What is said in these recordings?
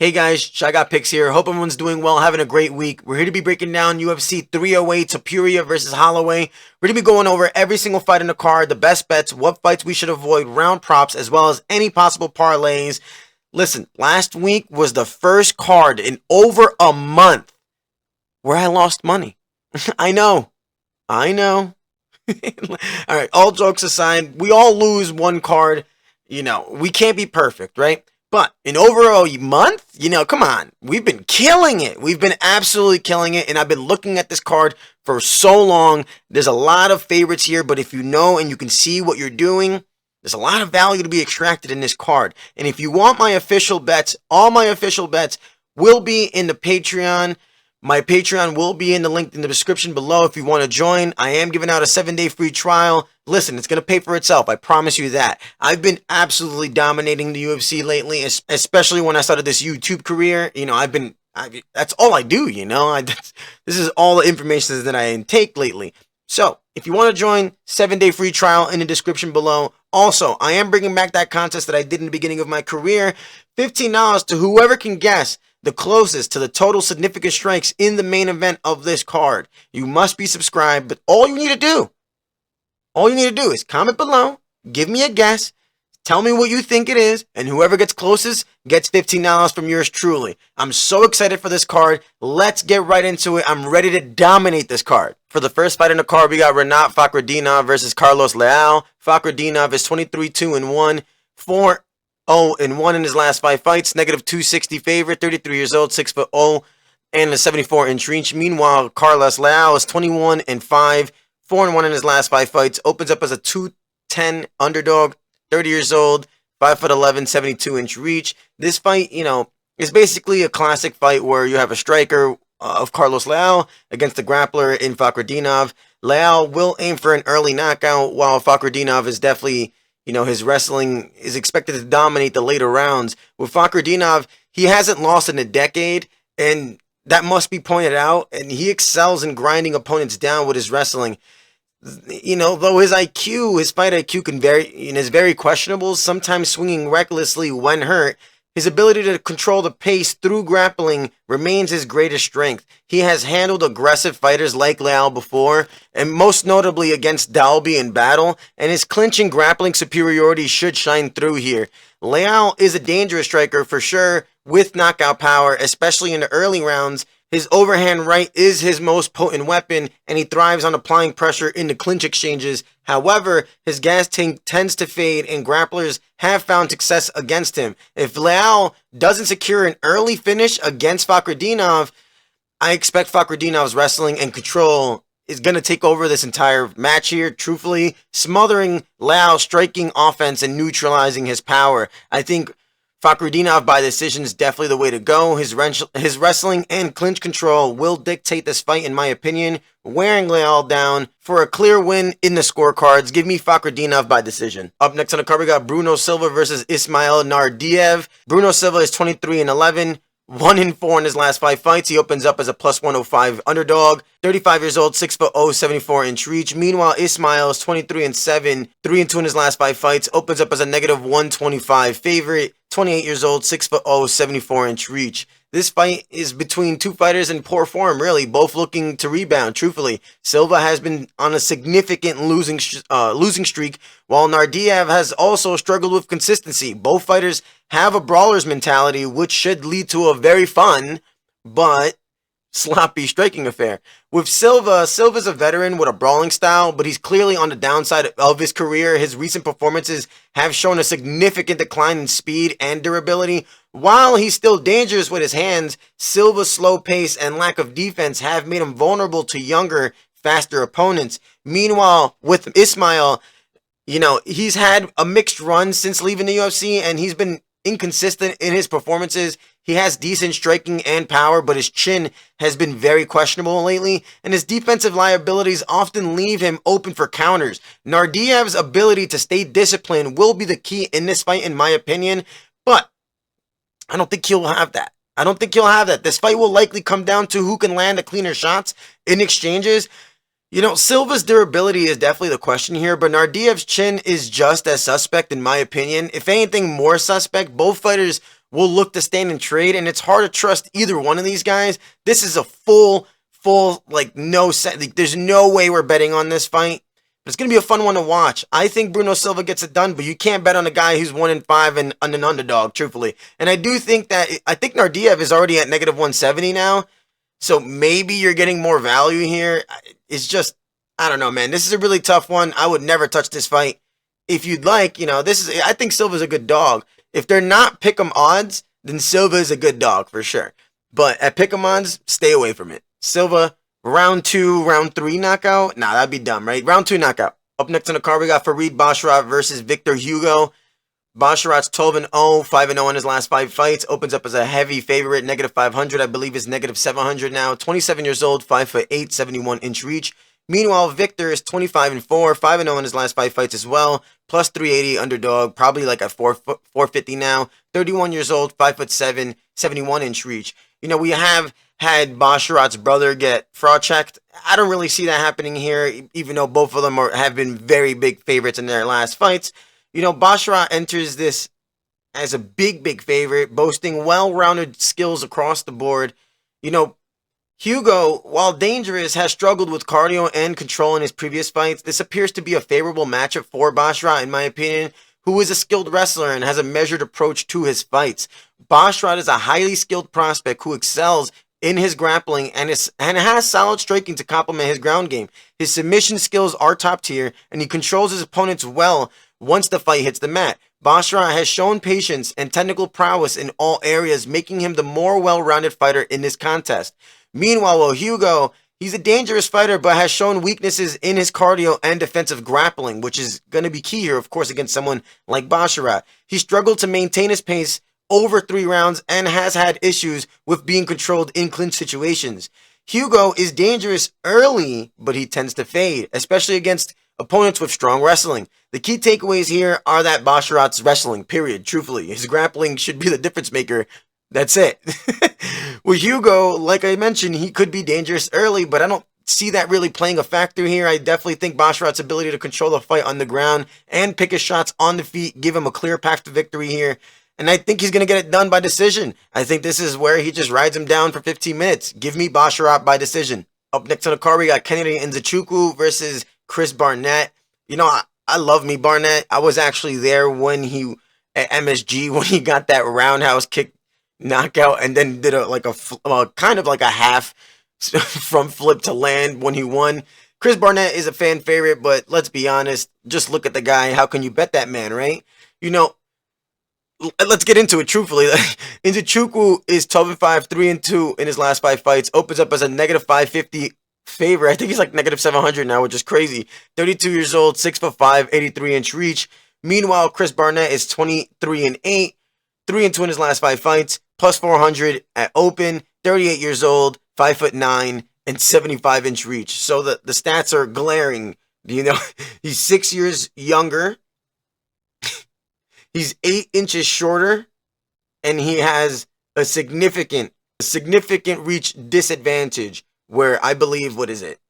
Hey guys, I got picks here. Hope everyone's doing well, having a great week. We're here to be breaking down UFC 308 Topuria versus Holloway. We're going to be going over every single fight in the card, the best bets, what fights we should avoid, round props, as well as any possible parlays. Listen, last week was the first card in over a month where I lost money. I know. All right, all jokes aside, we all lose one card. We can't be perfect, right? But in over a month, come on. We've been killing it. We've been absolutely killing it. And I've been looking at this card for so long. There's a lot of favorites here, but if you know and you can see what you're doing, there's a lot of value to be extracted in this card. And if you want my official bets, all my official bets will be in the Patreon. My Patreon will be in the link in the description below if you want to join. I am giving out a 7-day free trial. Listen, it's going to pay for itself. I promise you that. I've been absolutely dominating the UFC lately, especially when I started this YouTube career. That's all I do, this is all the information that I intake lately. So, if you want to join, 7-day free trial in the description below. Also, I am bringing back that contest that I did in the beginning of my career. $15 to whoever can guess the closest to the total significant strikes in the main event of this card. You must be subscribed, but all you need to do is comment below, give me a guess, tell me what you think it is, and whoever gets closest gets $15 from yours truly. I'm so excited for this card. Let's get right into it. I'm ready to dominate this card. For the first fight in the card, we got Rinat Fakhretdinov versus Carlos Leal. Fakhretdinov is 23-2-1, 4-0-1 in his last 5 fights. Negative 260 favorite, 33 years old, 6'0", and a 74-inch reach. Meanwhile, Carlos Leal is 21-5, 4-1 in his last 5 fights. Opens up as a 210 underdog, 30 years old, 5'11", 72-inch reach. This fight, is basically a classic fight where you have a striker of Carlos Leal against the grappler in Fakhretdinov. Leal will aim for an early knockout, while Fakhretdinov is definitely, his wrestling is expected to dominate the later rounds. With Fakhretdinov, he hasn't lost in a decade, and that must be pointed out, and he excels in grinding opponents down with his wrestling. Though his fight IQ can vary and is very questionable, sometimes swinging recklessly when hurt, his ability to control the pace through grappling remains his greatest strength. He has handled aggressive fighters like Leal before, and most notably against Dalby in battle, and his clinching grappling superiority should shine through here. Leal is a dangerous striker for sure, with knockout power, especially in the early rounds. His overhand right is his most potent weapon, and he thrives on applying pressure in the clinch exchanges. However, his gas tank tends to fade, and grapplers have found success against him. If Leal doesn't secure an early finish against Fakhretdinov, I expect Fakhretdinov's wrestling and control is going to take over this entire match here, truthfully, smothering Leal's striking offense and neutralizing his power. I think Fakhretdinov by decision is definitely the way to go. His wrestling and clinch control will dictate this fight, in my opinion, wearing Leal down for a clear win in the scorecards. Give me Fakhretdinov by decision. Up next on the card, we got Bruno Silva versus Ismail Naurdiev. Bruno Silva is 23-11. 1-4 in his last 5 fights. He opens up as a plus 105 underdog. 35 years old, 6'0", 74-inch reach. Meanwhile, Ismail is 23-7, 3-2 in his last 5 fights. Opens up as a negative 125 favorite. 28 years old, 6'0", 74-inch reach. This fight is between two fighters in poor form, really, both looking to rebound, truthfully. Silva has been on a significant losing streak, while Naurdiev has also struggled with consistency. Both fighters have a brawler's mentality, which should lead to a very fun, but sloppy striking affair. With Silva's a veteran with a brawling style, but he's clearly on the downside of his career. His recent performances have shown a significant decline in speed and durability. While he's still dangerous with his hands, Silva's slow pace and lack of defense have made him vulnerable to younger, faster opponents. Meanwhile, with Ismail, he's had a mixed run since leaving the UFC, and he's been inconsistent in his performances. He has decent striking and power, but his chin has been very questionable lately, and his defensive liabilities often leave him open for counters. Naurdiev's ability to stay disciplined will be the key in this fight, in my opinion, but I don't think he'll have that. This fight will likely come down to who can land the cleaner shots in exchanges. Silva's durability is definitely the question here, but Naurdiev's chin is just as suspect in my opinion. If anything, more suspect. Both fighters will look to stand and trade, and it's hard to trust either one of these guys. This is a full, like, no set. Like, there's no way we're betting on this fight. But it's going to be a fun one to watch. I think Bruno Silva gets it done, but you can't bet on a guy who's 1-5 and an underdog, truthfully. And I do think that, I think Naurdiev is already at negative 170 now, so maybe you're getting more value here. It's just, I don't know, man. This is a really tough one. I would never touch this fight. If you'd like, I think Silva's a good dog. If they're not pick'em odds, then Silva is a good dog for sure. But at pick'em odds, stay away from it. Silva, round 2, round 3 knockout? Nah, that'd be dumb, right? Round 2 knockout. Up next on the card, we got Farid Basharat versus Victor Hugo. Basharat's 12-0, 5-0 in his last 5 fights. Opens up as a heavy favorite, negative 500. I believe is negative 700 now. 27 years old, 5'8", 71-inch reach. Meanwhile, Victor is 25-4, 5-0 in his last 5 fights as well. Plus 380 underdog, probably like at 450 now. 31 years old, 5'7", 71-inch reach. We have had Basharat's brother get fraud checked. I don't really see that happening here, even though both of them have been very big favorites in their last fights. Basharat enters this as a big favorite, boasting well-rounded skills across the board. Hugo, while dangerous, has struggled with cardio and control in his previous fights. This appears to be a favorable matchup for Basharat, in my opinion, who is a skilled wrestler and has a measured approach to his fights. Basharat is a highly skilled prospect who excels in his grappling and has solid striking to complement his ground game. His submission skills are top tier, and he controls his opponents well once the fight hits the mat. Basharat has shown patience and technical prowess in all areas, making him the more well-rounded fighter in this contest. Meanwhile, Hugo, he's a dangerous fighter, but has shown weaknesses in his cardio and defensive grappling, which is going to be key here, of course, against someone like Basharat. He struggled to maintain his pace over 3 rounds and has had issues with being controlled in clinch situations. Hugo is dangerous early, but he tends to fade, especially against opponents with strong wrestling. The key takeaways here are that Basharat's wrestling, period, truthfully. His grappling should be the difference maker. That's it. With Hugo, like I mentioned, he could be dangerous early, but I don't see that really playing a factor here. I definitely think Basharat's ability to control the fight on the ground and pick his shots on the feet give him a clear path to victory here. And I think he's going to get it done by decision. I think this is where he just rides him down for 15 minutes. Give me Basharat by decision. Up next on the card, we got Kennedy Nzechukwu versus Chris Barnett. I love me Barnett. I was actually there when he, at MSG, when he got that roundhouse kick knockout and then did kind of like a half from flip to land when he won. Chris Barnett is a fan favorite, but let's be honest, just look at the guy. How can you bet that man, right? Let's get into it truthfully. Nzechukwu is 12-5, 3-2 in his last 5 fights. Opens up as a negative 550 favorite. I think he's like negative 700 now, which is crazy. 32 years old, 6'5", 83-inch reach. Meanwhile, Chris Barnett is 23-8, 3-2 in his last 5 fights. Plus 400 at open, 38 years old, 5'9", and 75-inch reach. So the stats are glaring. He's 6 years younger. He's 8 inches shorter, and he has a significant reach disadvantage. Where I believe, what is it?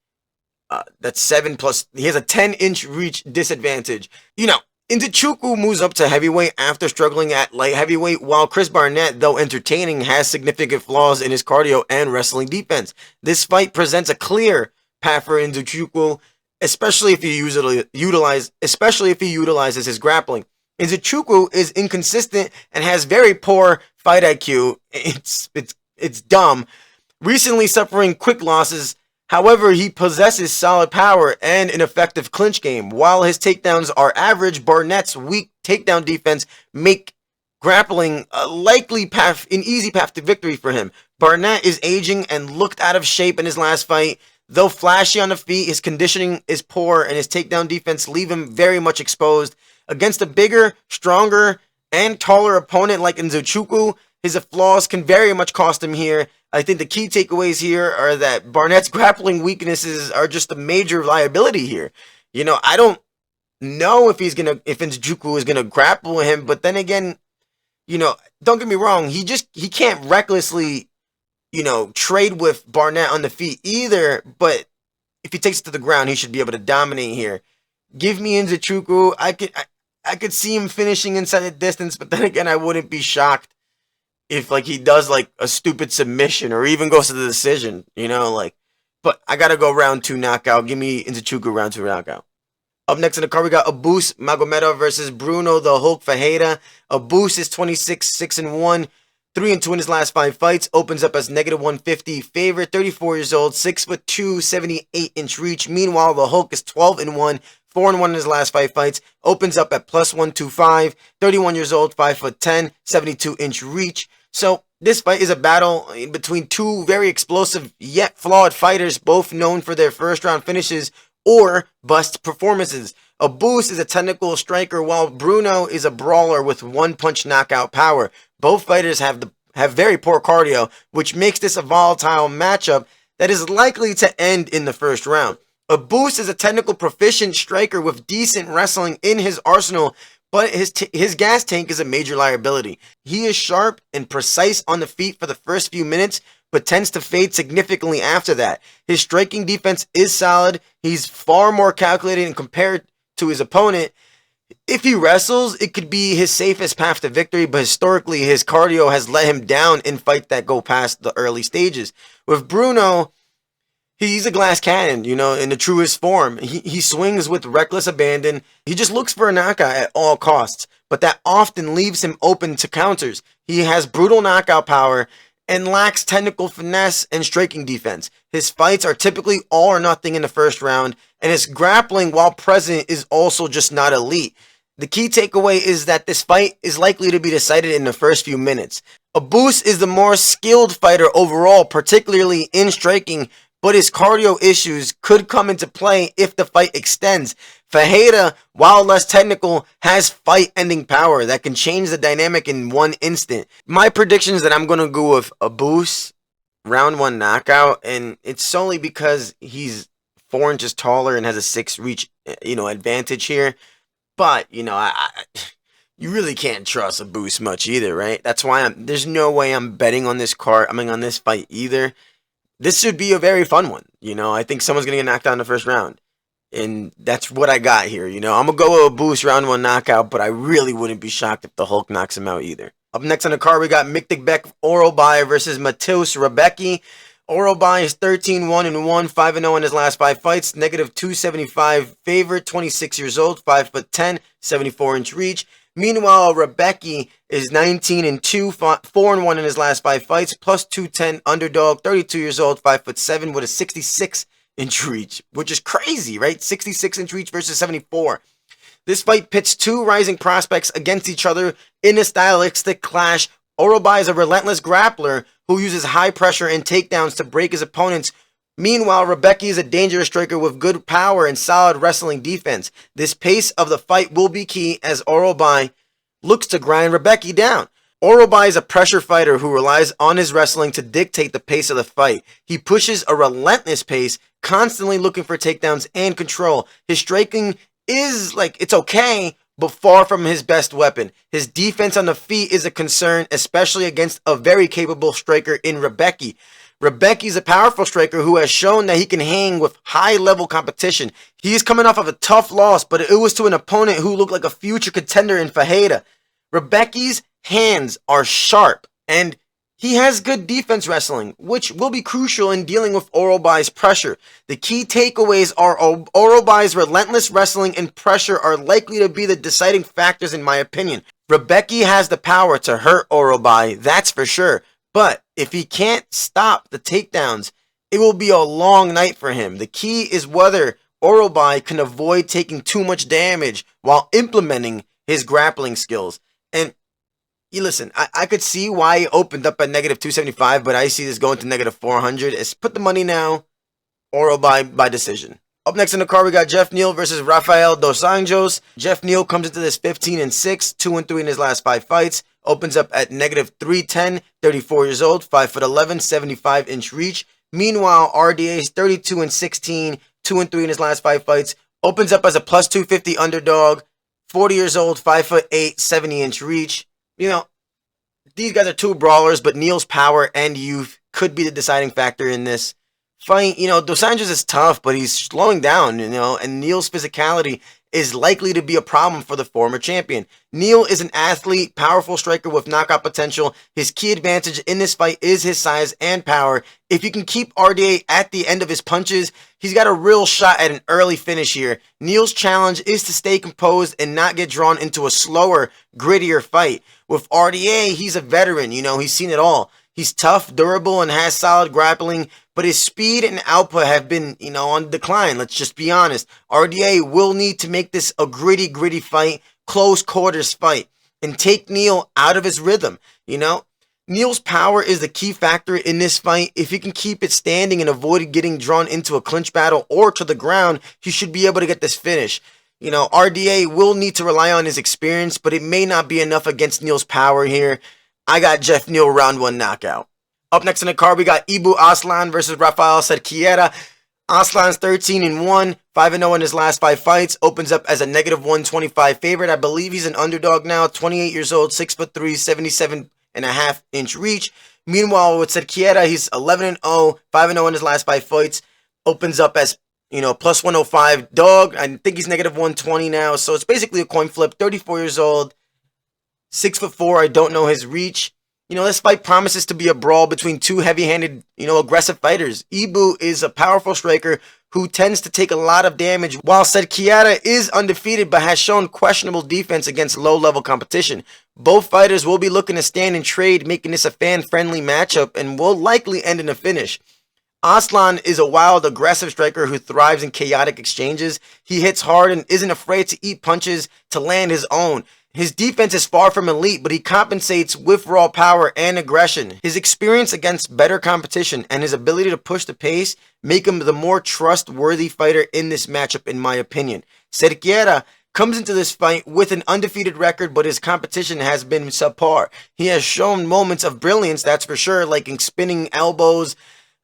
That's 7 plus. He has a 10-inch reach disadvantage. Nzechukwu moves up to heavyweight after struggling at light heavyweight, while Chris Barnett, though entertaining, has significant flaws in his cardio and wrestling defense. This fight presents a clear path for Nzechukwu, especially if he utilizes his grappling. Nzechukwu is inconsistent and has very poor fight IQ. It's dumb. Recently suffering quick losses. However, he possesses solid power and an effective clinch game. While his takedowns are average, Barnett's weak takedown defense make grappling an easy path to victory for him. Barnett is aging and looked out of shape in his last fight. Though flashy on the feet, his conditioning is poor and his takedown defense leave him very much exposed. Against a bigger, stronger, and taller opponent like Nzechukwu, his flaws can very much cost him here. I think the key takeaways here are that Barnett's grappling weaknesses are just a major liability here. I don't know if Nzechukwu is gonna grapple him, but then again, don't get me wrong, he can't recklessly, trade with Barnett on the feet either, but if he takes it to the ground, he should be able to dominate here. Give me Nzechukwu. I could see him finishing inside the distance, but then again, I wouldn't be shocked. if like he does like a stupid submission or even goes to the decision, like. But I gotta go round 2 knockout. Give me Nzechukwu round 2 knockout. Up next in the card, we got Abus Magomedov versus Bruno the Hulk Fakhretdinov. Abus is 26, 6-1, 3-2 in his last 5 fights. Opens up as -150 favorite, 34 years old, 6'2", 78-inch reach. Meanwhile, the Hulk is 12-1, 4-1 in his last 5 fights. Opens up at +125, 31 years old, 5'10", 72-inch reach. So this fight is a battle between two very explosive yet flawed fighters, both known for their first round finishes or bust performances. Abus is a technical striker, while Bruno is a brawler with one-punch knockout power. Both fighters have very poor cardio, which makes this a volatile matchup that is likely to end in the first round. Abus is a technical proficient striker with decent wrestling in his arsenal, but his gas tank is a major liability. He is sharp and precise on the feet for the first few minutes, but tends to fade significantly after that. His striking defense is solid. He's far more calculated and compared to his opponent. If he wrestles, it could be his safest path to victory, but historically, his cardio has let him down in fights that go past the early stages. With Bruno, he's a glass cannon, in the truest form. He swings with reckless abandon. He just looks for a knockout at all costs, but that often leaves him open to counters. He has brutal knockout power and lacks technical finesse and striking defense. His fights are typically all or nothing in the first round, and his grappling, while present, is also just not elite. The key takeaway is that this fight is likely to be decided in the first few minutes. Abus is the more skilled fighter overall, particularly in striking, but his cardio issues could come into play if the fight extends. Fakhretdinov, while less technical, has fight-ending power that can change the dynamic in one instant. My prediction is that I'm going to go with Abus, round 1 knockout, and it's solely because he's 4 inches taller and has a 6 reach, advantage here. But, you really can't trust Abus much either, right? That's why there's no way I'm betting on this on this fight either. This should be a very fun one. I think someone's going to get knocked out in the first round. And that's what I got here. I'm going to go with a boost round 1 knockout, but I really wouldn't be shocked if the Hulk knocks him out either. Up next on the card, we got Myktybek Orolbai versus Mateusz Rebecki. Orolbai is 13-1-1, 5-0 in his last 5 fights. -275 favorite, 26 years old, 5'10", 74-inch reach. Meanwhile, Rebecki is 19-2, 4-1 in his last 5 fights, +210 underdog, 32 years old, 5'7", with a 66-inch reach, which is crazy, right? 66-inch reach versus 74. This fight pits two rising prospects against each other in a stylistic clash. Orolbai is a relentless grappler who uses high pressure and takedowns to break his opponents. Meanwhile, Rebecki is a dangerous striker with good power and solid wrestling defense. This pace of the fight will be key as Orolbai looks to grind Rebecki down. Orolbai is a pressure fighter who relies on his wrestling to dictate the pace of the fight. He pushes a relentless pace, constantly looking for takedowns and control. His striking is it's okay, but far from his best weapon. His defense on the feet is a concern, especially against a very capable striker in Rebecki. Rebecki is a powerful striker who has shown that he can hang with high-level competition. He is coming off of a tough loss, but it was to an opponent who looked like a future contender in Fakhretdinov. Rebecki's hands are sharp, and he has good defense wrestling, which will be crucial in dealing with Orolbai's pressure. The key takeaways are Orolbai's relentless wrestling and pressure are likely to be the deciding factors in my opinion. Rebecki has the power to hurt Orolbai, that's for sure. But if he can't stop the takedowns, it will be a long night for him. The key is whether Orolbai can avoid taking too much damage while implementing his grappling skills. And listen, I could see why he opened up at -275, but I see this going to -400. It's put the money now, Orolbai by decision. Up next in the card, we got Geoff Neal versus Rafael dos Anjos. Geoff Neal comes into this 15-6, 2-3 in his last 5 fights. Opens up at -310, 34 years old, 5'11", 75-inch reach. Meanwhile, RDA is 32-16, 2-3 in his last 5 fights. Opens up as a +250 underdog, 40 years old, 5'8", 70-inch reach. These guys are two brawlers, but Neal's power and youth could be the deciding factor in this fight. Dos Anjos is tough, but he's slowing down, and Neal's physicality is likely to be a problem for the former champion. Leal is an athlete, powerful striker with knockout potential. His key advantage in this fight is his size and power. If you can keep RDA at the end of his punches, he's got a real shot at an early finish here. Leal's challenge is to stay composed and not get drawn into a slower, grittier fight. With RDA, he's a veteran, he's seen it all. He's tough, durable, and has solid grappling, but his speed and output have been, on decline. Let's just be honest. RDA will need to make this a gritty fight, close quarters fight, and take Leal out of his rhythm, Leal's power is the key factor in this fight. If he can keep it standing and avoid getting drawn into a clinch battle or to the ground, he should be able to get this finish. RDA will need to rely on his experience, but it may not be enough against Leal's power here. I got Jeff Neal round 1 knockout. Up next in the card, we got Islan versus Rafael Cerquiera. Aslan's 13-1, 5-0 in his last 5 fights. Opens up as a -125 favorite. I believe he's an underdog now. 28 years old, 6'3", 77.5-inch reach. Meanwhile, with Cerquiera, he's 11-0, 5-0 in his last 5 fights. Opens up as plus 105 dog. I think he's -120 now. So it's basically a coin flip. 34 years old. 6'4", I don't know his reach. This fight promises to be a brawl between two heavy-handed, aggressive fighters. Ibu is a powerful striker who tends to take a lot of damage, while Cerquiera is undefeated but has shown questionable defense against low-level competition. Both fighters will be looking to stand and trade, making this a fan-friendly matchup and will likely end in a finish. Aslan is a wild, aggressive striker who thrives in chaotic exchanges. He hits hard and isn't afraid to eat punches to land his own. His defense is far from elite, but he compensates with raw power and aggression. His experience against better competition and his ability to push the pace make him the more trustworthy fighter in this matchup, in my opinion. Cerquiera comes into this fight with an undefeated record, but his competition has been subpar. He has shown moments of brilliance, that's for sure, like in spinning elbows,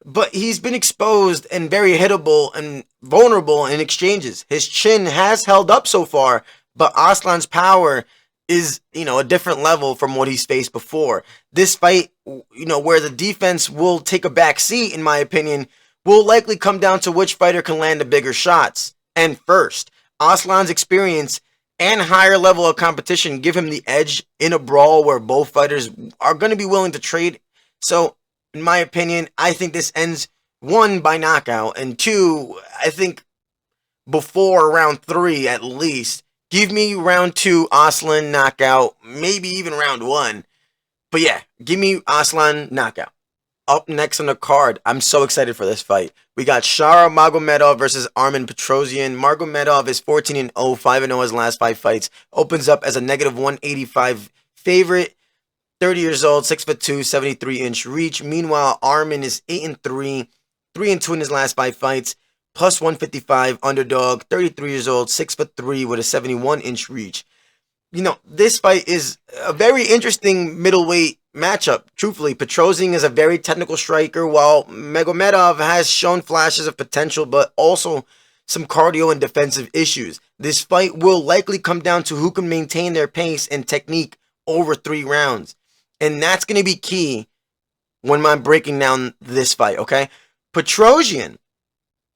but he's been exposed and very hittable and vulnerable in exchanges. His chin has held up so far, but Aslan's power is, a different level from what he's faced before. This fight, where the defense will take a back seat, in my opinion, will likely come down to which fighter can land the bigger shots. And first, Aslan's experience and higher level of competition give him the edge in a brawl where both fighters are going to be willing to trade. So, in my opinion, I think this ends 1 by knockout, and 2, I think before round 3 at least. Give me round 2 Aslan knockout, maybe even round 1. But yeah, give me Aslan knockout. Up next on the card, I'm so excited for this fight. We got Shara Magomedov versus Armen Petrosyan. Magomedov is 14-0, 5-0 his last 5 fights. Opens up as a -185 favorite. 30 years old, 6'2", 73-inch reach. Meanwhile, Armen is 8-3, 3-2 in his last 5 fights. Plus 155 underdog, 33 years old, 6'3" with a 71-inch reach. This fight is a very interesting middleweight matchup. Truthfully, Petrosyan is a very technical striker, while Magomedov has shown flashes of potential, but also some cardio and defensive issues. This fight will likely come down to who can maintain their pace and technique over 3 rounds. And that's going to be key when I'm breaking down this fight, okay? Petrosyan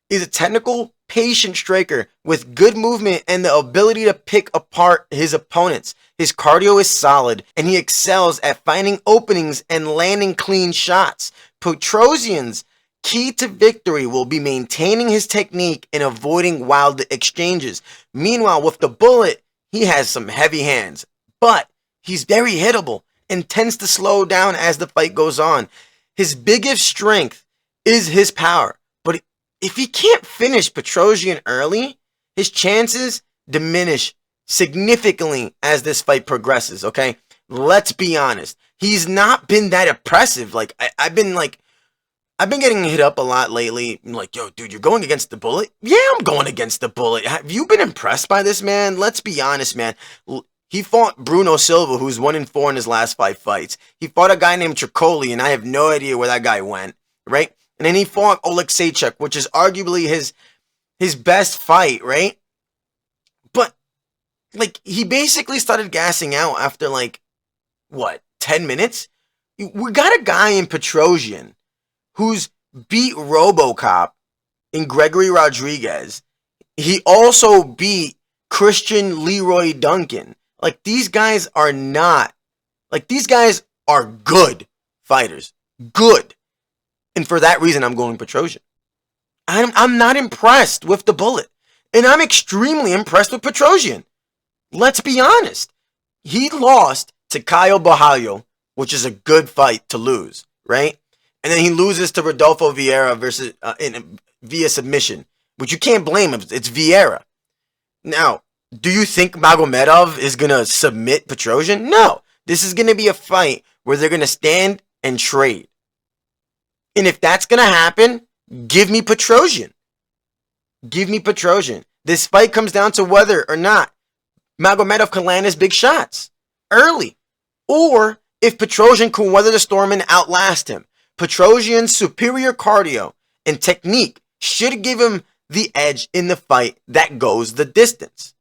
is a technical, patient striker with good movement and the ability to pick apart his opponents. His cardio is solid, and he excels at finding openings and landing clean shots. Petrosyan's key to victory will be maintaining his technique and avoiding wild exchanges. Meanwhile, with the bullet, he has some heavy hands, but he's very hittable and tends to slow down as the fight goes on. His biggest strength is his power. If he can't finish Petrosyan early, his chances diminish significantly as this fight progresses, okay? Let's be honest. He's not been that impressive. I've been getting hit up a lot lately. I'm like, yo, dude, you're going against the bullet? Yeah, I'm going against the bullet. Have you been impressed by this, man? Let's be honest, man. He fought Bruno Silva, who's 1-4 in his last 5 fights. He fought a guy named Tricoli, and I have no idea where that guy went, right? And then he fought Oleksiejczuk, which is arguably his best fight, right? But, he basically started gassing out after, 10 minutes? We got a guy in Petrosyan who's beat RoboCop in Gregory Rodriguez. He also beat Christian Leroy Duncan. Like, these guys are not, like, these guys are good fighters. Good. And for that reason, I'm going Petrosyan. I'm not impressed with the Bullet. And I'm extremely impressed with Petrosyan. Let's be honest. He lost to Caio Borralho, which is a good fight to lose, right? And then he loses to Rodolfo Vieira versus via submission, which you can't blame him. It's Vieira. Now, do you think Magomedov is going to submit Petrosyan? No. This is going to be a fight where they're going to stand and trade. And if that's going to happen, give me Petrosyan. Give me Petrosyan. This fight comes down to whether or not Magomedov can land his big shots early, or if Petrosyan can weather the storm and outlast him. Petrosyan's superior cardio and technique should give him the edge in the fight that goes the distance.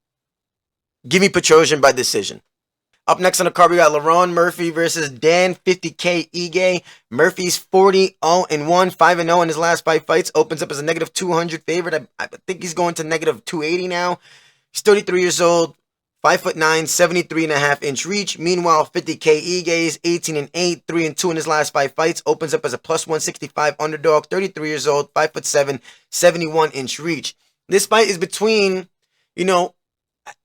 Give me Petrosyan by decision. Up next on the card, we got Lerone Murphy versus Dan 50K Ige. Murphy's 40-0-1, 5-0 in his last 5 fights. Opens up as a negative 200 favorite. I think he's going to negative 280 now. He's 33 years old, 5'9", 73.5-inch reach. Meanwhile, 50K Ige is 18-8, 3-2 in his last 5 fights. Opens up as a plus 165 underdog, 33 years old, 5'7", 71-inch reach. This fight is between,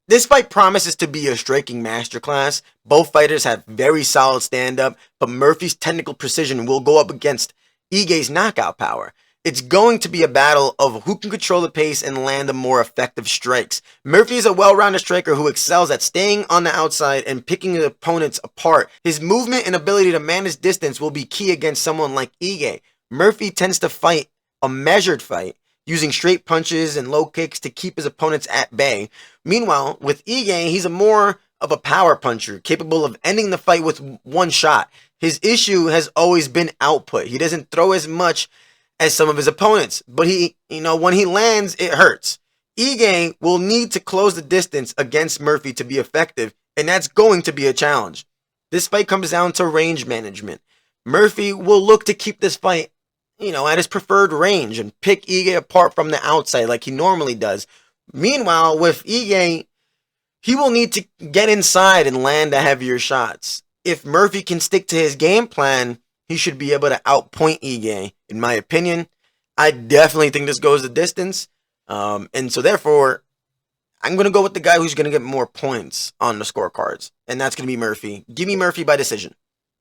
this fight promises to be a striking masterclass. Both fighters have very solid stand-up, but Murphy's technical precision will go up against Ige's knockout power. It's going to be a battle of who can control the pace and land the more effective strikes. Murphy is a well-rounded striker who excels at staying on the outside and picking his opponents apart. His movement and ability to manage distance will be key against someone like Ige. Murphy tends to fight a measured fight, using straight punches and low kicks to keep his opponents at bay. Meanwhile, with Ige, he's more of a power puncher, capable of ending the fight with one shot. His issue has always been output. He doesn't throw as much as some of his opponents, but when he lands, it hurts. Ige will need to close the distance against Murphy to be effective, and that's going to be a challenge. This fight comes down to range management. Murphy will look to keep this fight at his preferred range and pick Ige apart from the outside like he normally does. Meanwhile, with Ige, he will need to get inside and land the heavier shots. If Murphy can stick to his game plan, he should be able to outpoint Ige, in my opinion. I definitely think this goes the distance. And so therefore, I'm going to go with the guy who's going to get more points on the scorecards. And that's going to be Murphy. Give me Murphy by decision.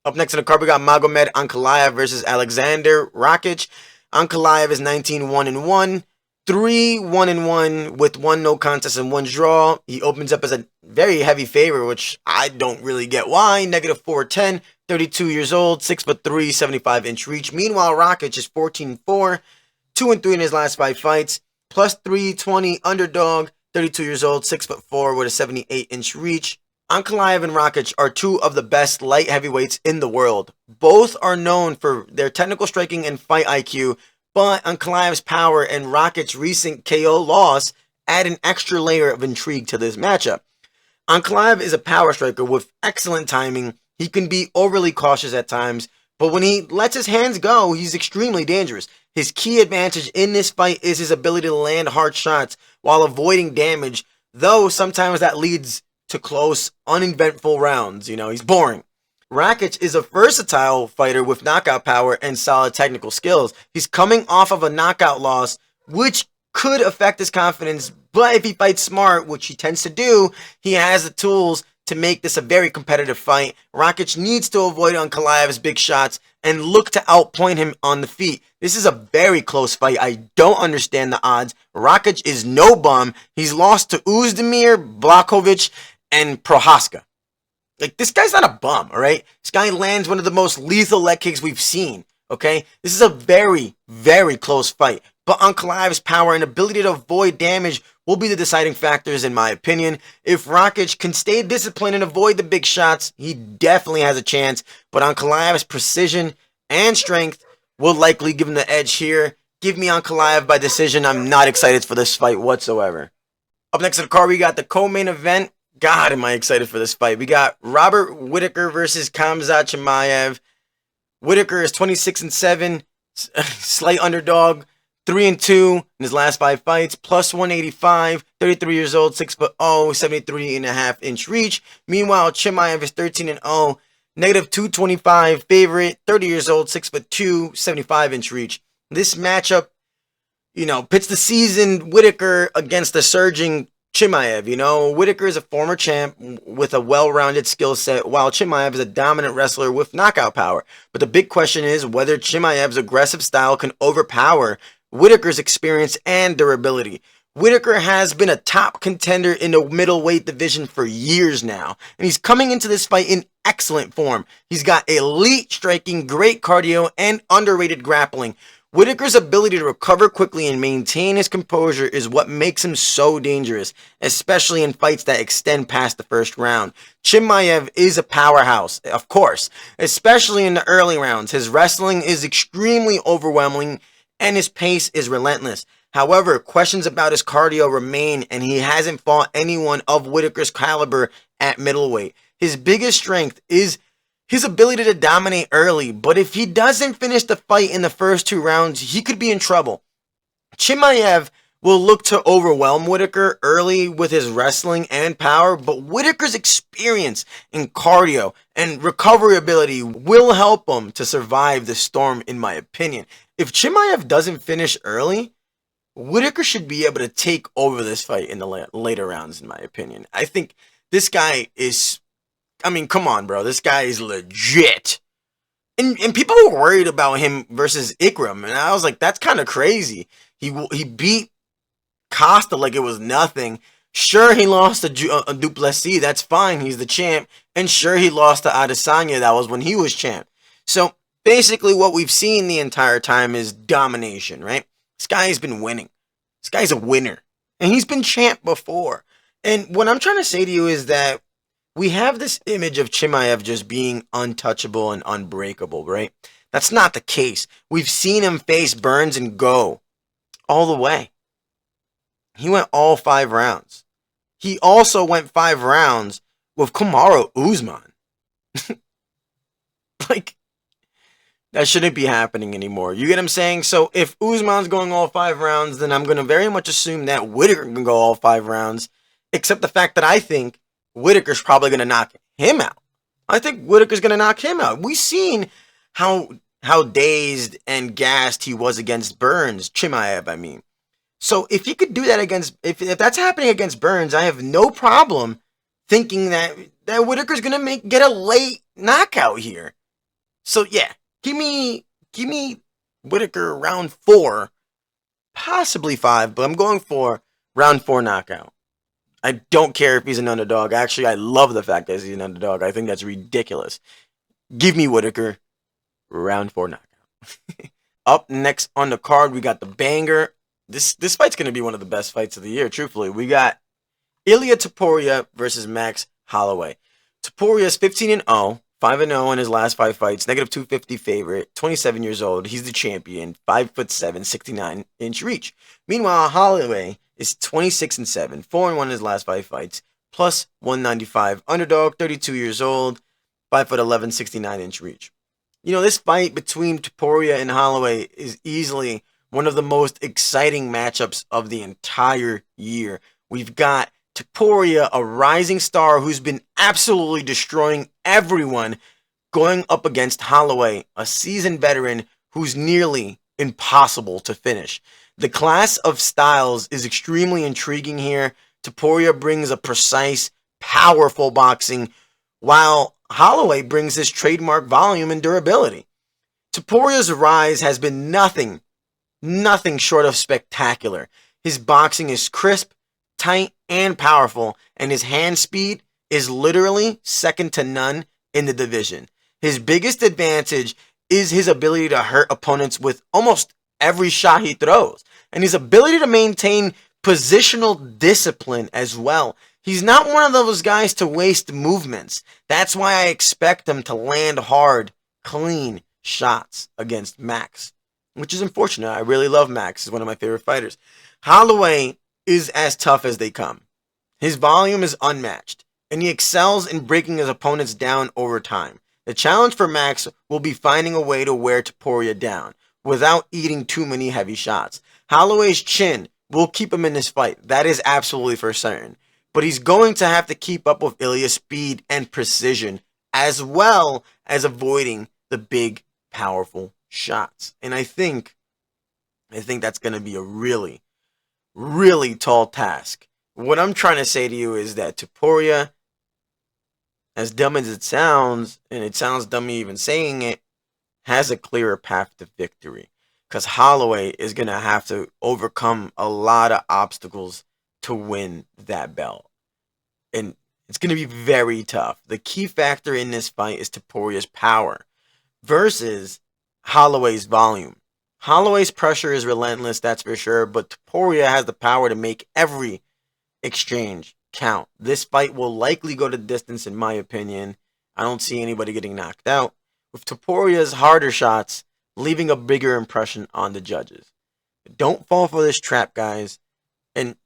Up next on the card, we got Magoemed Ankalaev versus Alexander Rakic. Ankalaev is 19-1-1, 3-1-1 with 1 no contest and 1 draw. He opens up as a very heavy favorite, which I don't really get why. Negative 410, 32 years old, 6'3", 75-inch reach. Meanwhile, Rakic is 14-4, 2-3 in his last 5 fights, plus 320 underdog, 32 years old, 6'4", with a 78-inch reach. Ankalaev and Rakic are 2 of the best light heavyweights in the world. Both are known for their technical striking and fight IQ, but Ankalaev's power and Rakic's recent KO loss add an extra layer of intrigue to this matchup. Ankalaev is a power striker with excellent timing. He can be overly cautious at times, but when he lets his hands go, he's extremely dangerous. His key advantage in this fight is his ability to land hard shots while avoiding damage, though sometimes that leads to close, uneventful rounds. He's boring. Rakic is a versatile fighter with knockout power and solid technical skills. He's coming off of a knockout loss, which could affect his confidence, but if he fights smart, which he tends to do, he has the tools to make this a very competitive fight. Rakic needs to avoid Ankalaev's big shots and look to outpoint him on the feet. This is a very close fight. I don't understand the odds. Rakic is no bum. He's lost to Uzdemir, Blakovic, and Prohaska. This guy's not a bum, all right? This guy lands one of the most lethal leg kicks we've seen, okay? This is a very, very close fight. But Ankalaev's power and ability to avoid damage will be the deciding factors, in my opinion. If Rakic can stay disciplined and avoid the big shots, he definitely has a chance. But Ankalaev's precision and strength will likely give him the edge here. Give me Ankalaev by decision. I'm not excited for this fight whatsoever. Up next on the card, we got the co-main event. God, am I excited for this fight. We got Robert Whittaker versus Khamzat Chimaev. Whittaker is 26-7, slight underdog, 3-2 in his last 5 fights, plus 185, 33 years old, 6'0", 73.5-inch reach. Meanwhile, Chimaev is 13-0, negative 225 favorite, 30 years old, 6'2", 75-inch reach. This matchup, pits the seasoned Whittaker against the surging Chimaev. Whittaker is a former champ with a well-rounded skill set, while Chimaev is a dominant wrestler with knockout power. But the big question is whether Chimaev's aggressive style can overpower Whittaker's experience and durability. Whittaker has been a top contender in the middleweight division for years now, and he's coming into this fight in excellent form. He's got elite striking, great cardio, and underrated grappling. Whittaker's ability to recover quickly and maintain his composure is what makes him so dangerous, especially in fights that extend past the first round. Chimaev is a powerhouse, of course, especially in the early rounds. His wrestling is extremely overwhelming, and his pace is relentless. However, questions about his cardio remain, and he hasn't fought anyone of Whittaker's caliber at middleweight. His biggest strength is his ability to dominate early, but if he doesn't finish the fight in the first 2 rounds, he could be in trouble. Chimaev will look to overwhelm Whittaker early with his wrestling and power, but Whittaker's experience in cardio and recovery ability will help him to survive the storm, in my opinion. If Chimaev doesn't finish early, Whittaker should be able to take over this fight in the later rounds, in my opinion. I think this guy is, come on, bro. This guy is legit. And people were worried about him versus Ikram, and I was like, that's kind of crazy. He beat Costa like it was nothing. Sure, he lost to Duplessis. That's fine. He's the champ. And sure, he lost to Adesanya. That was when he was champ. So basically what we've seen the entire time is domination, right? This guy's been winning. This guy's a winner. And he's been champ before. And what I'm trying to say to you is that we have this image of Chimaev just being untouchable and unbreakable, right? That's not the case. We've seen him face Burns and go all the way. He went all 5 rounds. He also went 5 rounds with Kamaru Usman. Like, that shouldn't be happening anymore. You get what I'm saying? So if Usman's going all 5 rounds, then I'm going to very much assume that Whittaker can go all 5 rounds, except the fact that I think Whittaker's probably going to knock him out. I think Whittaker's going to knock him out. We've seen how dazed and gassed he was against Burns, Chimaev, I mean. So if he could do that against, if that's happening against Burns, I have no problem thinking that Whittaker's going to get a late knockout here. So yeah, give me Whittaker round 4, possibly 5, but I'm going for round 4 knockout. I don't care if he's an underdog. Actually, I love the fact that he's an underdog. I think that's ridiculous. Give me Whittaker, round 4 knockout. Up next on the card, we got the banger. This fight's going to be one of the best fights of the year, truthfully. We got Ilia Topuria versus Max Holloway. Topuria is 15-0, 5-0 in his last 5 fights, negative 250 favorite, 27 years old. He's the champion, 5'7", 69-inch reach. Meanwhile, Holloway is 26-7, 4-1 in his last 5 fights, plus 195. Underdog, 32 years old, 5'11", 69-inch reach. This fight between Topuria and Holloway is easily one of the most exciting matchups of the entire year. We've got Topuria, a rising star who's been absolutely destroying everyone, going up against Holloway, a seasoned veteran who's nearly impossible to finish. The class of styles is extremely intriguing here. Topuria brings a precise, powerful boxing, while Holloway brings his trademark volume and durability. Topuria's rise has been nothing short of spectacular. His boxing is crisp, tight, and powerful, and his hand speed is literally second to none in the division. His biggest advantage is his ability to hurt opponents with almost every shot he throws, and his ability to maintain positional discipline as well. He's not one of those guys to waste movements. That's why I expect him to land hard, clean shots against Max, which is unfortunate. I really love Max. He's one of my favorite fighters. Holloway is as tough as they come. His volume is unmatched, and he excels in breaking his opponents down over time. The challenge for Max will be finding a way to wear Topuria down. without eating too many heavy shots. Holloway's chin will keep him in this fight. That is absolutely for certain. But he's going to have to keep up with Ilya's speed and precision, as well as avoiding the big, powerful shots. And I think that's going to be a really, really tall task. What I'm trying to say to you is that Topuria, as dumb as it sounds, and it sounds dumb even saying it, has a clearer path to victory. Because Holloway is going to have to overcome a lot of obstacles to win that belt. And it's going to be very tough. The key factor in this fight is Topuria's power versus Holloway's volume. Holloway's pressure is relentless, that's for sure, but Topuria has the power to make every exchange count. This fight will likely go the distance, in my opinion. I don't see anybody getting knocked out, with Topuria's harder shots leaving a bigger impression on the judges. Don't fall for this trap, guys. And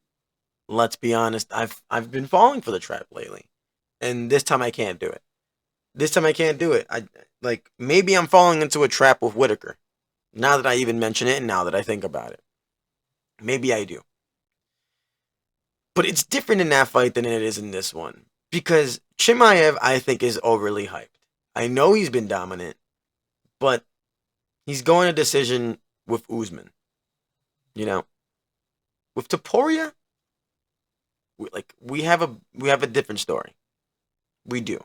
let's be honest, I've been falling for the trap lately, and this time I can't do it. This time I can't do it. Maybe I'm falling into a trap with Whittaker. Now that I even mention it and now that I think about it. Maybe I do. But it's different in that fight than it is in this one. Because Chimaev, I think, is overly hyped. I know he's been dominant, but he's going a decision with Usman. You know? With Topuria, we have a different story. We do.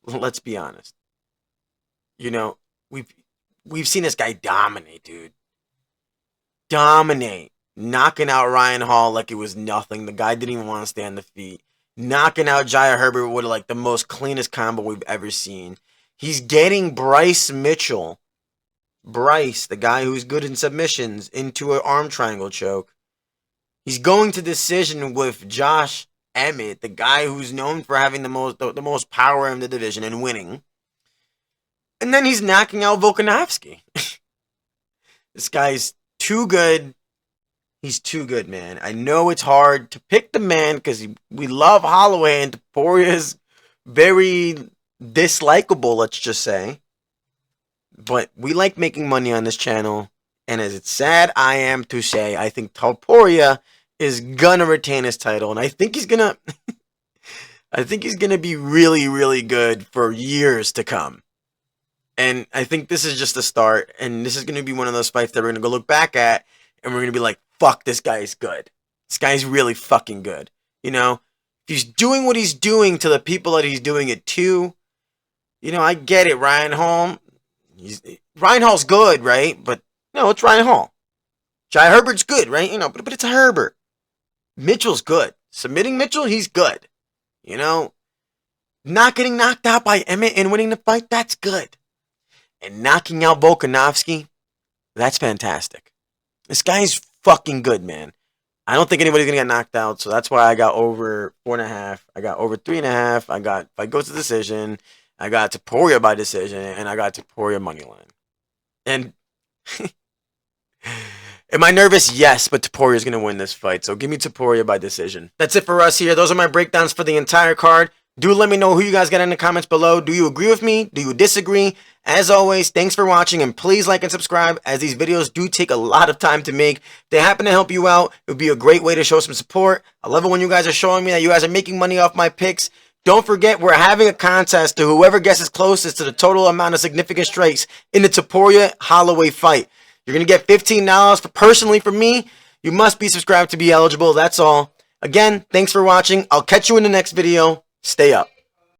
Let's be honest. You know, we've seen this guy dominate, dude. Dominate. Knocking out Ryan Hall like it was nothing. The guy didn't even want to stay on the feet. Knocking out Jaya Herbert with the most cleanest combo we've ever seen. He's getting Bryce Mitchell. Bryce, the guy who's good in submissions, into an arm triangle choke. He's going to decision with Josh Emmett, the guy who's known for having the most power in the division and winning. And then he's knocking out Volkanovski. This guy's too good. He's too good, man. I know it's hard to pick the man because we love Holloway and Topuria is very dislikable, let's just say. But we like making money on this channel. And as it's sad I am to say, I think Topuria is gonna retain his title. And I think he's gonna be really, really good for years to come. And I think this is just the start. And this is gonna be one of those fights that we're gonna go look back at and we're gonna be like, fuck, this guy is good. This guy's really fucking good. You know, if he's doing what he's doing to the people that he's doing it to, you know, I get it. Ryan Hall's good, right? But no, it's Ryan Hall. Jai Herbert's good, right? You know, but it's a Herbert. Mitchell's good. Submitting Mitchell, he's good. You know, not getting knocked out by Emmett and winning the fight, that's good. And knocking out Volkanovski, that's fantastic. This guy's fucking good, man. I don't think anybody's gonna get knocked out, so that's why I got over 4.5. I got over 3.5. I got fight goes to decision. I got Topuria by decision, and I got Topuria money line. And am I nervous? Yes, but Topuria is gonna win this fight, so give me Topuria by decision. That's it for us here. Those are my breakdowns for the entire card. Do let me know who you guys got in the comments below. Do you agree with me? Do you disagree? As always, thanks for watching, and please like and subscribe, as these videos do take a lot of time to make. If they happen to help you out, it would be a great way to show some support. I love it when you guys are showing me that you guys are making money off my picks. Don't forget, we're having a contest to whoever guesses closest to the total amount of significant strikes in the Topuria Holloway fight. You're going to get $15 personally from me. You must be subscribed to be eligible. That's all. Again, thanks for watching. I'll catch you in the next video. Stay up.